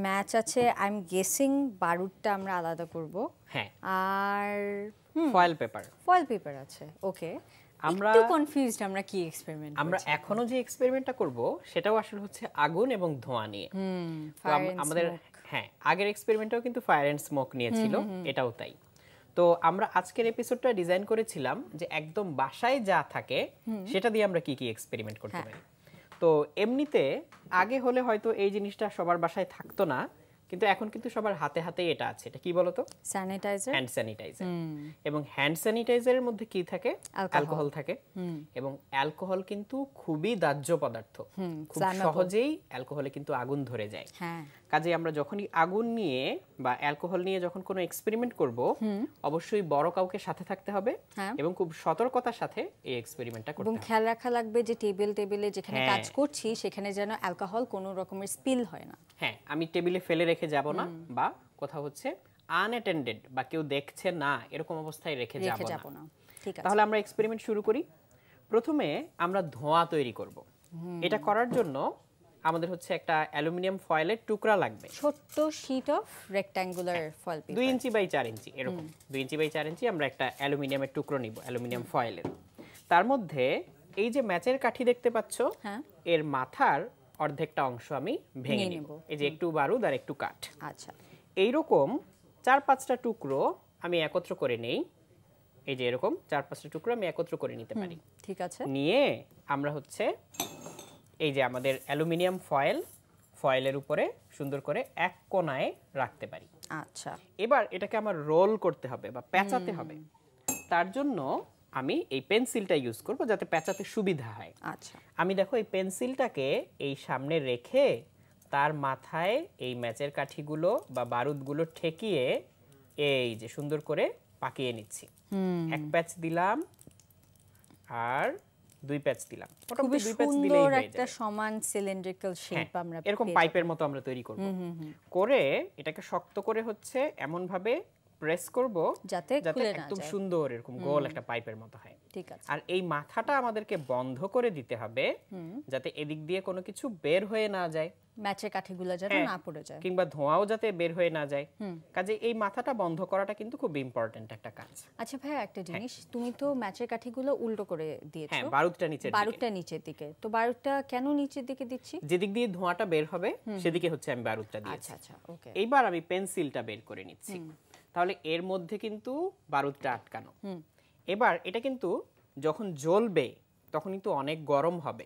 Match আছে, I am guessing বারুদটা আমরা আলাদা করব। হ্যাঁ, আর ফয়েল পেপার। ফয়েল পেপার আছে, ওকে। আমরা একটু কনফিউজড আমরা কি এক্সপেরিমেন্ট আমরা করছি। এখনো যে এক্সপেরিমেন্টটা করব সেটাও আসলে হচ্ছে আগুন এবং ধোঁয়া নিয়ে। তো ফায়ার এন্ড আমাদের হ্যাঁ আগের এক্সপেরিমেন্টটাও কিন্তু ফায়ার এন্ড স্মোক নিয়েছিল, এটাও তাই। তো আমরা আজকের এপিসোডটা ডিজাইন করেছিলাম যে একদম বাসায় যা থাকে সেটা দিয়ে আমরা কি কি এক্সপেরিমেন্ট করতে পারি। তো এমনিতে আগে হলে হয়তো এই জিনিসটা সবার বাসায় থাকতো না, কিন্তু এখন কিন্তু সবার হাতে হাতে এটা আছে। এটা কি বলতো? স্যানিটাইজার। Hand sanitiser. এবং হ্যান্ড স্যানিটাইজারের মধ্যে কি থাকে? অ্যালকোহল থাকে। এবং অ্যালকোহল কিন্তু খুবই দাহ্য পদার্থ, খুব সহজেই অ্যালকোহলে কিন্তু আগুন ধরে যায়। কাজে আমরা যখনই আগুন নিয়ে বা অ্যালকোহল নিয়ে যখন কোনো এক্সপেরিমেন্ট করব, অবশ্যই বড় কাউকে সাথে থাকতে হবে এবং খুব সতর্কতার সাথে এই এক্সপেরিমেন্টটা করতে হবে। এবং খেয়াল রাখা লাগবে যে টেবিলে যেখানে কাজ করছি সেখানে যেন অ্যালকোহল কোনো রকমের স্পিল হয় না। হ্যাঁ, আমি টেবিলে ফেলে রেখে যাব না, বা কোথাও হচ্ছে আনঅ্যাটেন্ডেড বা কেউ দেখছে না এরকম অবস্থায় রেখে যাব না। ঠিক আছে, তাহলে আমরা এক্সপেরিমেন্ট শুরু করি। প্রথমে আমরা ধোঁয়া তৈরি করব। এটা করার জন্য আমাদের হচ্ছে একটা অ্যালুমিনিয়াম ফয়েলের টুকরা লাগবে। ছোট্ট sheet of rectangular foil paper 2 inch by 4 inch এরকম 2 ইঞ্চি বাই 4 ইঞ্চি আমরা একটা অ্যালুমিনিয়ামের টুকরো নিব, অ্যালুমিনিয়াম ফয়েলের। তার মধ্যে এই যে ম্যাচের কাঠি দেখতে পাচ্ছ, এর মাথার অর্ধেকটা অংশ আমি ভেঙে নিব। এই যে একটু বারুদ আর একটু কাঠ। আচ্ছা, এইরকম 4-5টা টুকরো আমি একত্র করে নেই। এই যে এরকম 4-5টা টুকরো আমি একত্র করে নিতে পারি। ঠিক আছে, নিয়ে আমরা হচ্ছে এই যে আমাদের অ্যালুমিনিয়াম ফয়েলের উপরে সুন্দর করে এক কোণায় রাখতে পারি। আচ্ছা, এবার এটাকে আমার রোল করতে হবে বা পেঁচাতে হবে। তার জন্য আমি এই পেন্সিলটা ইউজ করব যাতে পেঁচাতে সুবিধা হয়। আচ্ছা, আমি দেখো এই পেন্সিলটাকে এই সামনে রেখে তার মাথায় এই ম্যাচের কাঠিগুলো বা বারুদগুলো ঠেকিয়ে এই যে সুন্দর করে পাকিয়ে নিচ্ছি। এক প্যাচ দিলাম আর 2 প্যাচ দিলাম। খুবই সুন্দর একটা সমান সিলিন্ড্রিক্যাল শেপ আমরা এরকম পাইপের মতো আমরা তৈরি করব। করে এটাকে শক্ত করে হচ্ছে এমন ভাবে প্রেস করব যাতে একদম সুন্দর এরকম গোল একটা পাইপের মতো হয়। ঠিক আছে, আর এই মাথাটা আমাদেরকে বন্ধ করে দিতে হবে যাতে এদিক দিয়ে কোনো কিছু বের হয়ে না যায়, ম্যাচের কাঠিগুলো যেন না পড়ে যায়, কিংবা ধোঁয়াও যাতে বের হয়ে না যায়। কাজে এই মাথাটা বন্ধ করাটা কিন্তু খুব ইম্পর্টেন্ট একটা কাজ। আচ্ছা ভাই, একটা জিনিস, তুমি তো ম্যাচের কাঠিগুলো উল্টো করে দিয়েছো। হ্যাঁ, বারুদটা নিচের দিকে। তো বারুদটা কেন নিচের দিকে দিচ্ছি? যেদিক দিয়ে ধোঁয়াটা বের হবে সেদিকে হচ্ছে আমি বারুদটা দিয়েছি। আচ্ছা আচ্ছা, ওকে। এইবার আমি পেন্সিলটা বের করে নিচ্ছি। তাহলে এর মধ্যে কিন্তু বারুদটা আটকানো। এবার এটা কিন্তু যখন জ্বলবে তখন কিন্তু অনেক গরম হবে।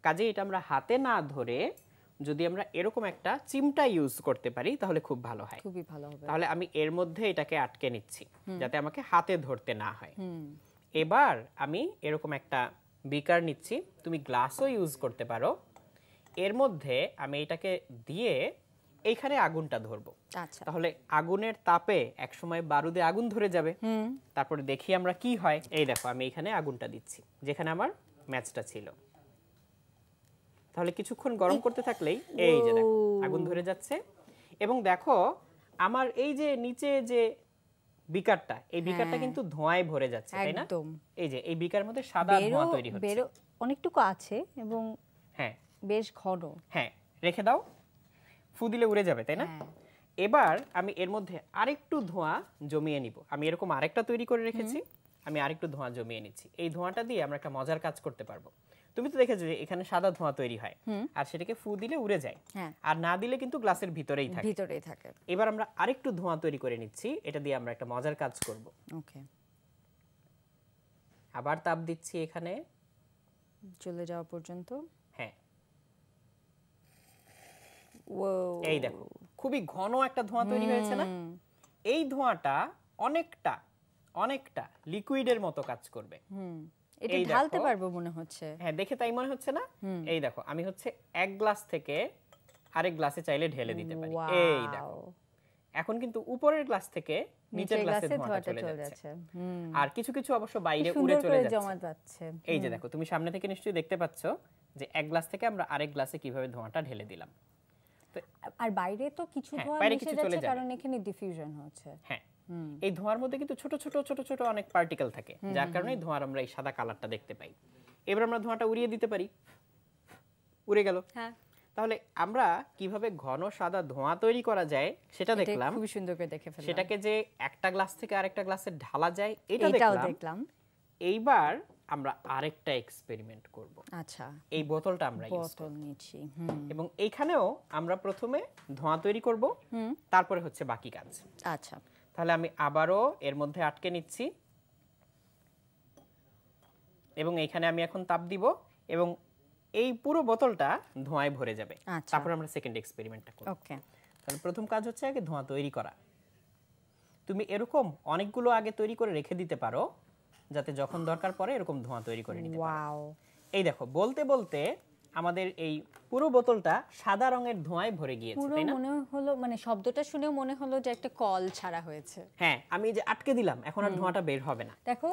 কাজে এটা আমরা হাতে না ধরে যদি আমরা এরকম একটা চিমটা ইউজ করতে পারি তাহলে খুব ভালো হয়, খুবই ভালো হবে। তাহলে আমি এর মধ্যে এটাকে আটকে নিচ্ছি যাতে আমাকে হাতে ধরতে না হয়। এবার আমি এরকম একটা বিকার নিচ্ছি, তুমি গ্লাসও ইউজ করতে পারো। এর মধ্যে আমি এটাকে দিয়ে এইখানে আগুনটা ধরবো। আচ্ছা, তাহলে আগুনের তাপে একসময় বারুদে আগুন ধরে যাবে। তারপরে দেখি আমরা কি হয়। এই দেখো আমি এখানে আগুনটা দিচ্ছি যেখানে আমার ম্যাচটা ছিল। তাহলে কিছুক্ষণ গরম করতে থাকলেই এই যে দেখো আগুন ধরে যাচ্ছে। এবং দেখো আমার এই যে নিচে যে বিকারটা, এই বিকারটা কিন্তু ধোঁয়ায় ভরে যাচ্ছে, তাই না? এই যে এই বিকার মধ্যে সাদা ধোঁয়া তৈরি হচ্ছে, অনেকটুকু আছে এবং হ্যাঁ বেশ ঘন। হ্যাঁ, রেখে দাও, ফু দিলে উড়ে যাবে, তাই না? এবার আমি এর মধ্যে আরেকটু ধোঁয়া জমিয়ে নিব। আমি এরকম আরেকটা তৈরি করে রেখেছি, আমি আরেকটু ধোঁয়া জমিয়ে নিচ্ছি। এই ধোঁয়াটা দিয়ে আমরা একটা মজার কাজ করতে পারবো। তুমি তো দেখেছো যে এখানে সাদা ধোঁয়া তৈরি হয় আর সেটাকে ফু দিলে উড়ে যায়, আর না দিলে কিন্তু গ্লাসের ভিতরেই থাকে। এবার আমরা আরেকটু ধোঁয়া তৈরি করে নিচ্ছি, এটা দিয়ে আমরা একটা মজার কাজ করব। ওকে, আবার তাপ দিচ্ছি এখানে চলে যাওয়া পর্যন্ত। হ্যাঁ, এই দেখো খুবই ঘন একটা ধোঁয়া তৈরি হয়েছে না? এই ধোঁয়াটা অনেকটা লিকুইডের মতো কাজ করবে। এটা ঢালতে পারবো মনে হচ্ছে। হ্যাঁ, দেখে তাই মনে হচ্ছে না? এই দেখো আমি হচ্ছে এক গ্লাস থেকে আরেক গ্লাসে চাইলে ঢেলে দিতে পারি। এই দেখো এখন কিন্তু উপরের গ্লাস থেকে নিচের গ্লাসে ধোঁয়াটা চলে যাচ্ছে। আর কিছু কিছু অবশ্য বাইরে উড়ে চলে যাচ্ছে। এই যে দেখো তুমি সামনে থেকে নিশ্চয়ই দেখতে পাচ্ছ যে এক গ্লাস থেকে আমরা আরেক গ্লাসে কিভাবে ধোঁয়াটা ঢেলে দিলাম। আর বাইরে তো কিছু ধোঁয়া মিশে যাচ্ছে কারণ এখানে ডিফিউশন হচ্ছে। হ্যাঁ, এই ধোঁয়ার মধ্যে কিন্তু ছোট ছোট অনেক পার্টিকেল থাকে, যার কারণে ধোঁয়ার আমরা এই সাদা কালারটা দেখতে পাই। এবার আমরা ধোঁয়াটা উড়িয়ে দিতে পারি, উড়ে গেল। তাহলে আমরা কিভাবে ঘন সাদা ধোঁয়া তৈরি করা যায় সেটা এটা দেখলাম, খুবই সুন্দর করে দেখে ফেললাম। সেটাকে যে একটা গ্লাস থেকে আরেকটা গ্লাসে ঢালা যায় এটা এটাও দেখলাম। দেখলাম। এইবার আমরা আরেকটা এক্সপেরিমেন্ট করব। আচ্ছা, এই বোতলটা আমরা ইউজ বোতল নিচ্ছি। এবং এইখানেও আমরা প্রথমে ধোঁয়া তৈরি করব, তারপরে হচ্ছে বাকি কাজ। আচ্ছা, তাহলে আমি আবারও এর মধ্যে আটকে নিচ্ছি এবং এইখানে আমি এখন তাপ দিব এবং এই পুরো বোতলটা ধোঁয়ায় ভরে যাবে। আচ্ছা। তারপর আমরা সেকেন্ড এক্সপেরিমেন্টটা করব। ওকে। তাহলে প্রথম কাজ হচ্ছে আগে ধোঁয়া তৈরি করা। তুমি এরকম অনেকগুলো আগে তৈরি করে রেখে দিতে পারো, যাতে যখন দরকার পড়ে এরকম ধোঁয়া তৈরি করে নিতে পারো। ওয়াও, এই দেখো, বলতে বলতে আমাদের এই পুরো বোতলটা সাদা রঙের ধোঁয়ায় ভরে গিয়েছে, পুরো তাই না? মনে হলো, মানে শব্দটা শুনেও মনে হলো যে একটা কল ছাড়া হয়েছে। হ্যাঁ, আমি এই যে আটকে দিলাম, এখন আর ধোঁয়াটা বের হবে না। দেখো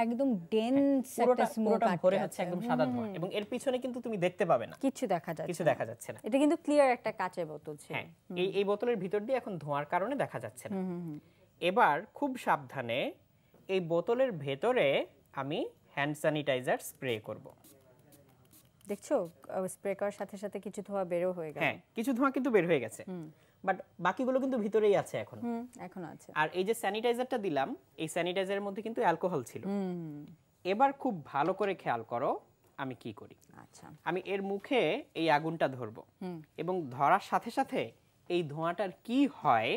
একদম ডেন্স একটা পুরোটা স্মোক পুরোটা ভরে আটকে হচ্ছে আছে। একদম সাদা ধোঁয়া এবং এর পিছনে কিন্তু তুমি দেখতে পাবে না, কিছু দেখা যাচ্ছে কিছু না। দেখা যাচ্ছে না। এটা কিন্তু ক্লিয়ার একটা কাঁচের বোতল ছিল। হ্যাঁ, এই বোতলের ভিতর দিয়ে এখন ধোঁয়ার কারণে দেখা যাচ্ছে না। এবার খুব সাবধানে এই বোতলের ভেতরে আমি হ্যান্ড স্যানিটাইজার স্প্রে করব। দেখছো স্প্রে করার সাথে সাথে কিছু ধোঁয়া বেরো হয়ে গেল। হ্যাঁ, কিছু ধোঁয়া কিন্তু বের হয়ে গেছে, বাট বাকিগুলো কিন্তু ভিতরেই আছে এখন। এখনো আছে। আর এই যে স্যানিটাইজারটা দিলাম, এই স্যানিটাইজারের মধ্যে কিন্তু অ্যালকোহল ছিল। এবার খুব ভালো করে খেয়াল করো আমি কি করি। আচ্ছা, আমি এর মুখে এই আগুনটা ধরবো এবং ধরার সাথে সাথে এই ধোঁয়াটার কি হয়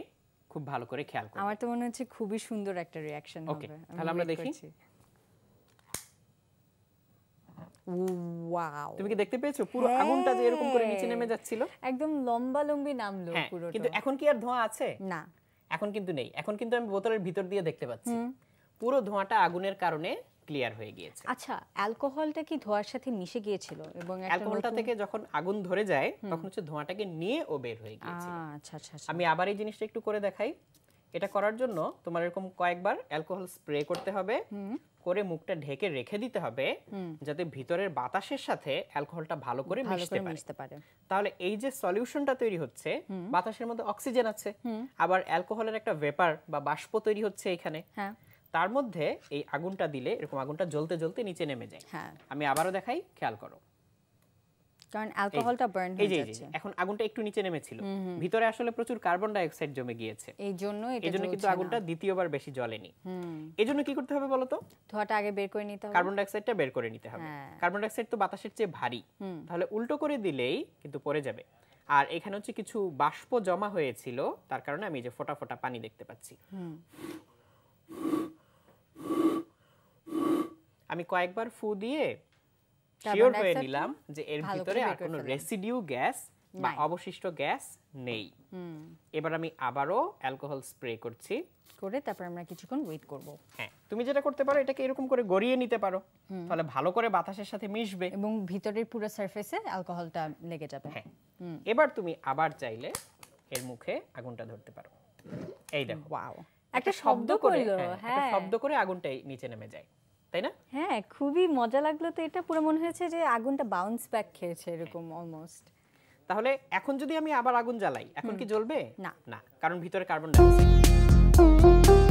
খুব ভালো করে খেয়াল করো। আমার তো মনে হচ্ছে খুবই সুন্দর একটা রিঅ্যাকশন হবে। ওকে, তাহলে আমরা দেখি। ওয়াও, তুমি কি দেখতে পেয়েছো পুরো আগুনটা যে এরকম করে নিচে নেমে যাচ্ছিল? একদম লম্বা লম্বি নামলো হ্যাঁ, পুরোটা। কিন্তু এখন কি আর ধোঁয়া আছে? না, এখন কিন্তু নেই। এখন কিন্তু আমি বোতলের ভিতর দিয়ে দেখতে পাচ্ছি পুরো ধোঁয়াটা আগুনের কারণে ক্লিয়ার হয়ে গিয়েছে। আচ্ছা, অ্যালকোহলটা কি ধোঁয়ার সাথে মিশে গিয়েছিল এবং একটা অ্যালকোহলটা থেকে যখন আগুন ধরে যায় তখন হচ্ছে ধোঁয়াটাকে নিয়ে ও বের হয়ে গিয়েছে। আচ্ছা আচ্ছা আচ্ছা। আমি আবার এই জিনিসটা একটু করে দেখাই। এটা করার জন্য তোমার এরকম কয়েকবার অ্যালকোহল স্প্রে করতে হবে, করে মুখটা ঢেকে রেখে দিতে হবে যাতে ভিতরের বাতাসের সাথে অ্যালকোহলটা ভালো করে মিশতে পারে। তাহলে এই যে সলিউশনটা তৈরি হচ্ছে, বাতাসের মধ্যে অক্সিজেন আছে, আবার অ্যালকোহলের একটা ভেপার বা বাষ্প তৈরি হচ্ছে এখানে। হ্যাঁ, তার মধ্যে এই আগুনটা দিলে এরকম আগুনটা জ্বলতে জ্বলতে নিচে নেমে যায়। হ্যাঁ, আমি আবারও দেখাই, খেয়াল করো। কারণ অ্যালকোহলটা বার্ন এই হয়ে যে যাচ্ছে। এখন আগুনটা একটু নিচে নেমেছিল, ভিতরে আসলে প্রচুর কার্বন ডাই অক্সাইড জমে গিয়েছে, এইজন্য কিন্তু আগুনটা দ্বিতীয়বার বেশি জ্বলেনি। এজন্য কি করতে হবে বলো তো? ধোঁয়াটা আগে বের করে নিতে হবে। কার্বন ডাই অক্সাইডটা বের করে নিতে হবে। হ্যাঁ। কার্বন ডাই অক্সাইড তো বাতাসের চেয়ে ভারী, তাহলে উল্টো করে দিলেই কিন্তু পড়ে যাবে। আর এখানে হচ্ছে কিছু বাষ্প জমা হয়েছিল, তার কারণে আমি এই যে ফোঁটা ফোঁটা পানি দেখতে পাচ্ছি। আমি কয়েকবার ফু দিয়ে শিওর হয়ে নিলাম যে এর ভিতরে আর কোনো রেসিডিউ গ্যাস বা অবশিষ্ট গ্যাস নেই। এবার আমি আবারও অ্যালকোহল স্প্রে করছি, করে তারপর আমরা কিছুক্ষণ ওয়েট করব। হ্যাঁ, তুমি যেটা করতে পারো এটাকে এরকম করে গড়িয়ে নিতে পারো, তাহলে ভালো করে বাতাসের সাথে মিশবে এবং ভিতরের পুরো সারফেসে অ্যালকোহলটা লেগে যাবে। হ্যাঁ, এবার তুমি আবার চাইলে এর মুখে আগুনটা ধরতে পারো। এই দেখো, ওয়াও, একটা শব্দ করলো। হ্যাঁ, একটা শব্দ করে আগুনটা নিচে নেমে যায়, তাই না? হ্যাঁ, খুবই মজা লাগলো। তো এটা পুরো মনে হয়েছে যে আগুনটা বাউন্স ব্যাক খেয়েছে এরকম অলমোস্ট। তাহলে এখন যদি আমি আবার আগুন জ্বালাই, এখন কি জ্বলবে? না, না, কারণ ভিতরে কার্বন ডাই অক্সাইড।